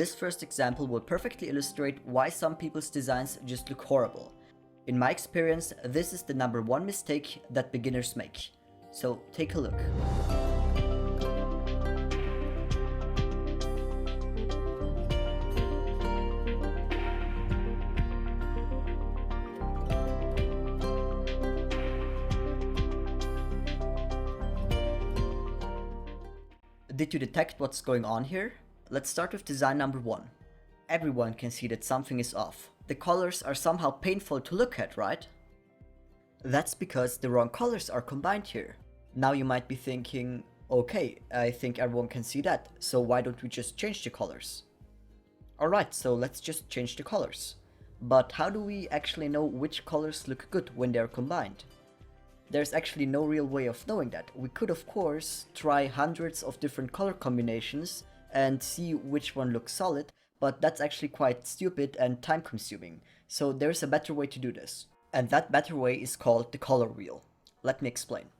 This first example will perfectly illustrate why some people's designs just look horrible. In my experience, this is the #1 mistake that beginners make. So take a look. Did you detect what's going on here? Let's start with design #1. Everyone can see that something is off. The colors are somehow painful to look at, right? That's because the wrong colors are combined here. Now you might be thinking, okay, I think everyone can see that, so why don't we just change the colors? Alright, so let's just change the colors. But how do we actually know which colors look good when they're combined? There's actually no real way of knowing that. We could of course try hundreds of different color combinations and see which one looks solid, but that's actually quite stupid and time consuming. So there's a better way to do this. And that better way is called the color wheel. Let me explain.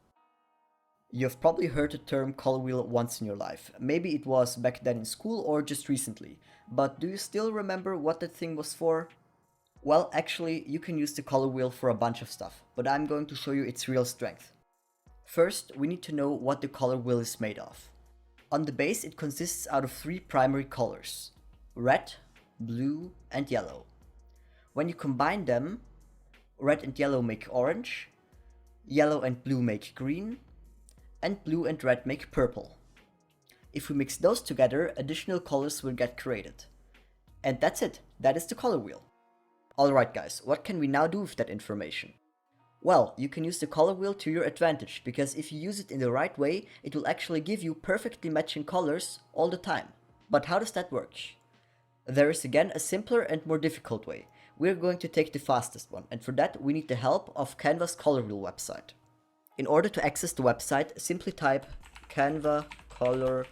You've probably heard the term color wheel once in your life. Maybe it was back then in school or just recently. But do you still remember what that thing was for? Well, actually, you can use the color wheel for a bunch of stuff, but I'm going to show you its real strength. First, we need to know what the color wheel is made of. On the base, it consists out of 3 primary colors: red, blue, and yellow. When you combine them, red and yellow make orange, yellow and blue make green, and blue and red make purple. If we mix those together, additional colors will get created. And that's it, that is the color wheel. Alright guys, what can we now do with that information? Well, you can use the color wheel to your advantage, because if you use it in the right way, it will actually give you perfectly matching colors all the time. But how does that work? There is again a simpler and more difficult way. We're going to take the fastest one, and for that we need the help of Canva's color wheel website. In order to access the website, simply type Canva color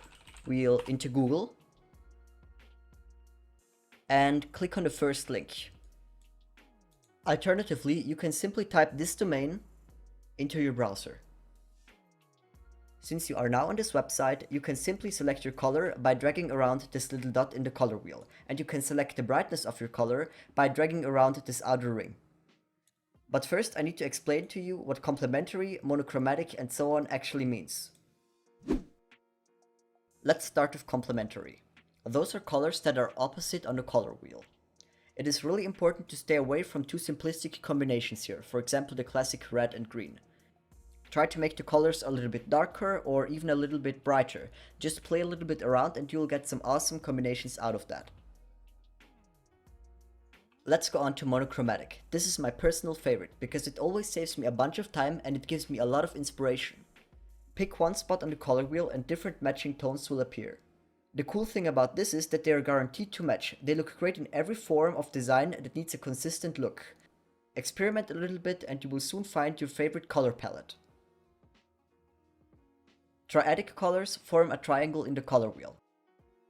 wheel into Google and click on the first link. Alternatively, you can simply type this domain into your browser. Since you are now on this website, you can simply select your color by dragging around this little dot in the color wheel, and you can select the brightness of your color by dragging around this outer ring. But first I need to explain to you what complementary, monochromatic, and so on actually means. Let's start with complementary. Those are colors that are opposite on the color wheel. It is really important to stay away from too simplistic combinations here, for example the classic red and green. Try to make the colors a little bit darker or even a little bit brighter. Just play a little bit around and you'll get some awesome combinations out of that. Let's go on to monochromatic. This is my personal favorite because it always saves me a bunch of time and it gives me a lot of inspiration. Pick one spot on the color wheel and different matching tones will appear. The cool thing about this is that they are guaranteed to match. They look great in every form of design that needs a consistent look. Experiment a little bit and you will soon find your favorite color palette. Triadic colors form a triangle in the color wheel.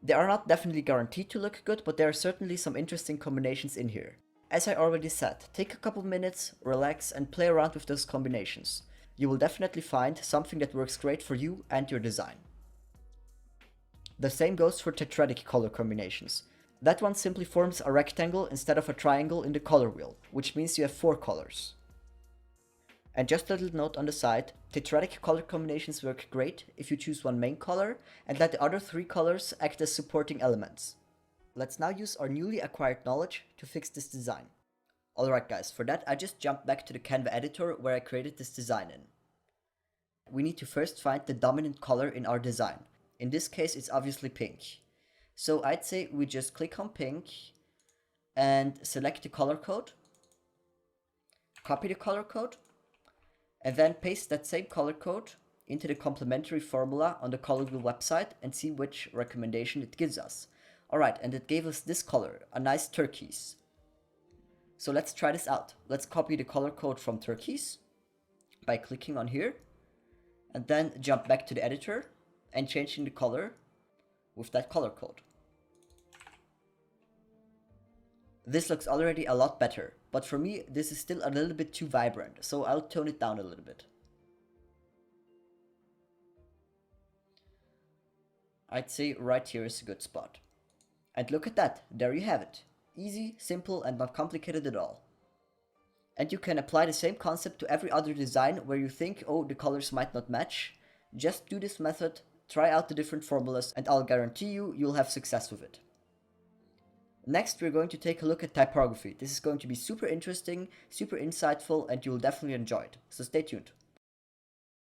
They are not definitely guaranteed to look good, but there are certainly some interesting combinations in here. As I already said, take a couple minutes, relax and play around with those combinations. You will definitely find something that works great for you and your design. The same goes for tetradic color combinations. That one simply forms a rectangle instead of a triangle in the color wheel, which means you have 4 colors. And just a little note on the side, tetradic color combinations work great if you choose one main color and let the other 3 colors act as supporting elements. Let's now use our newly acquired knowledge to fix this design. Alright guys, for that I just jumped back to the Canva editor where I created this design in. We need to first find the dominant color in our design. In this case it's obviously pink. So I'd say we just click on pink and select the color code, copy the color code, and then paste that same color code into the complementary formula on the color wheel website and see which recommendation it gives us. Alright, and it gave us this color, a nice turquoise. So let's try this out. Let's copy the color code from turquoise by clicking on here and then jump back to the editor and changing the color with that color code. This looks already a lot better, but for me this is still a little bit too vibrant, so I'll tone it down a little bit. I'd say right here is a good spot. And look at that, there you have it. Easy, simple, and not complicated at all. And you can apply the same concept to every other design where you think, oh, the colors might not match. Just do this method, try out the different formulas, and I'll guarantee you'll have success with it. Next, we're going to take a look at typography. This is going to be super interesting, super insightful, and you'll definitely enjoy it. So stay tuned.